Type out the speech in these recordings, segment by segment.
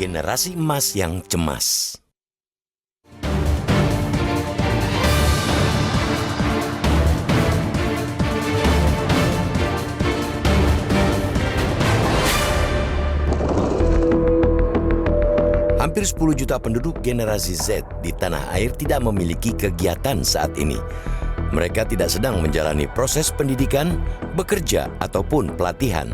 Generasi emas yang cemas. Hampir 10 juta penduduk generasi Z di tanah air tidak memiliki kegiatan saat ini. Mereka tidak sedang menjalani proses pendidikan, bekerja, ataupun pelatihan.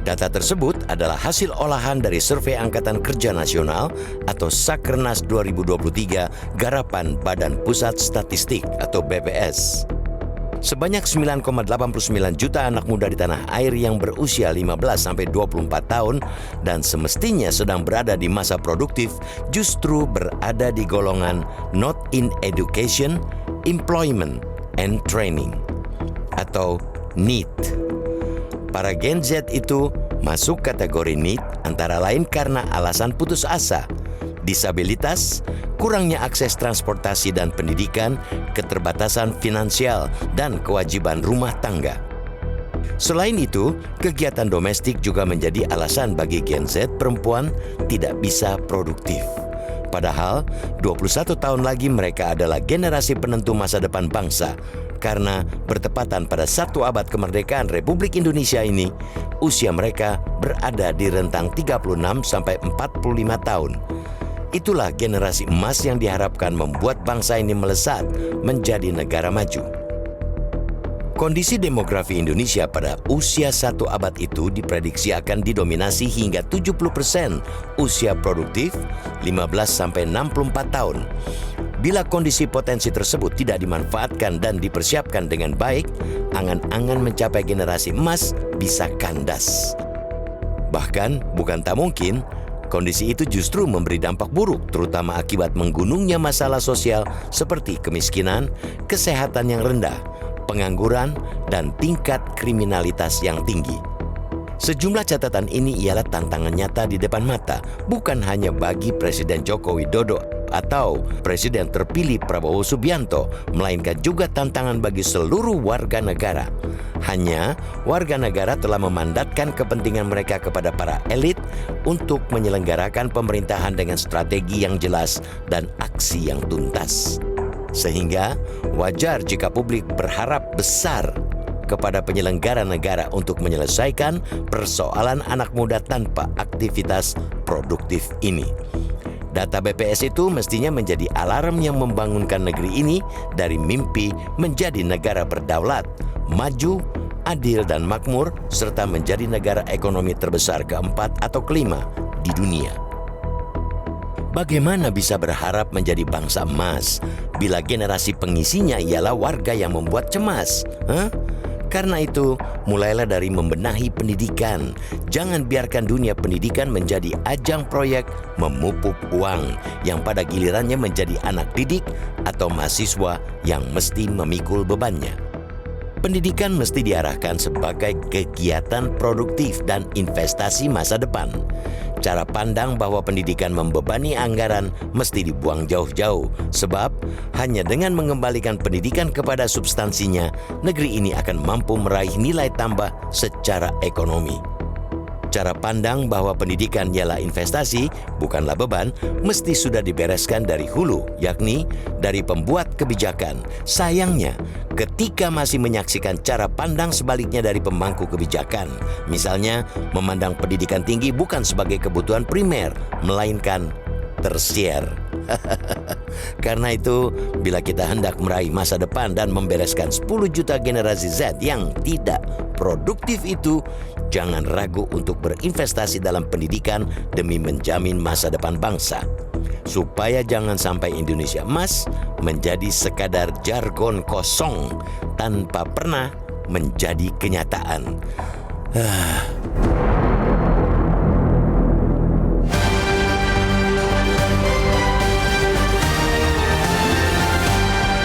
Data tersebut adalah hasil olahan dari Survei Angkatan Kerja Nasional atau Sakernas 2023 garapan Badan Pusat Statistik atau BPS. Sebanyak 9,89 juta anak muda di tanah air yang berusia 15-24 tahun dan semestinya sedang berada di masa produktif justru berada di golongan Not in Education, Employment, and Training atau NEET. Para Gen Z itu masuk kategori NEET antara lain karena alasan putus asa, disabilitas, kurangnya akses transportasi dan pendidikan, keterbatasan finansial, dan kewajiban rumah tangga. Selain itu, kegiatan domestik juga menjadi alasan bagi Gen Z perempuan tidak bisa produktif. Padahal, 21 tahun lagi mereka adalah generasi penentu masa depan bangsa. Karena bertepatan pada 1 abad kemerdekaan Republik Indonesia ini, usia mereka berada di rentang 36 sampai 45 tahun. Itulah generasi emas yang diharapkan membuat bangsa ini melesat menjadi negara maju. Kondisi demografi Indonesia pada usia 1 abad itu diprediksi akan didominasi hingga 70% usia produktif 15-64 tahun. Bila kondisi potensi tersebut tidak dimanfaatkan dan dipersiapkan dengan baik, angan-angan mencapai generasi emas bisa kandas. Bahkan, bukan tak mungkin, kondisi itu justru memberi dampak buruk, terutama akibat menggunungnya masalah sosial seperti kemiskinan, kesehatan yang rendah, pengangguran, dan tingkat kriminalitas yang tinggi. Sejumlah catatan ini ialah tantangan nyata di depan mata, bukan hanya bagi Presiden Joko Widodo atau Presiden terpilih Prabowo Subianto, melainkan juga tantangan bagi seluruh warga negara. Hanya warga negara telah memandatkan kepentingan mereka kepada para elit untuk menyelenggarakan pemerintahan dengan strategi yang jelas dan aksi yang tuntas. Sehingga wajar jika publik berharap besar kepada penyelenggara negara untuk menyelesaikan persoalan anak muda tanpa aktivitas produktif ini. Data BPS itu mestinya menjadi alarm yang membangunkan negeri ini dari mimpi menjadi negara berdaulat, maju, adil dan makmur, serta menjadi negara ekonomi terbesar keempat atau kelima di dunia. Bagaimana bisa berharap menjadi bangsa emas bila generasi pengisinya ialah warga yang membuat cemas? Karena itu, mulailah dari membenahi pendidikan. Jangan biarkan dunia pendidikan menjadi ajang proyek memupuk uang yang pada gilirannya menjadi anak didik atau mahasiswa yang mesti memikul bebannya. Pendidikan mesti diarahkan sebagai kegiatan produktif dan investasi masa depan. Cara pandang bahwa pendidikan membebani anggaran mesti dibuang jauh-jauh, sebab hanya dengan mengembalikan pendidikan kepada substansinya, negeri ini akan mampu meraih nilai tambah secara ekonomi. Cara pandang bahwa pendidikan ialah investasi, bukanlah beban, mesti sudah dibereskan dari hulu, yakni dari pembuat kebijakan. Sayangnya, ketika masih menyaksikan cara pandang sebaliknya dari pemangku kebijakan, misalnya memandang pendidikan tinggi bukan sebagai kebutuhan primer, melainkan tersier. Karena itu, bila kita hendak meraih masa depan dan membereskan 10 juta generasi Z yang tidak produktif itu, jangan ragu untuk berinvestasi dalam pendidikan demi menjamin masa depan bangsa. Supaya jangan sampai Indonesia emas menjadi sekadar jargon kosong tanpa pernah menjadi kenyataan.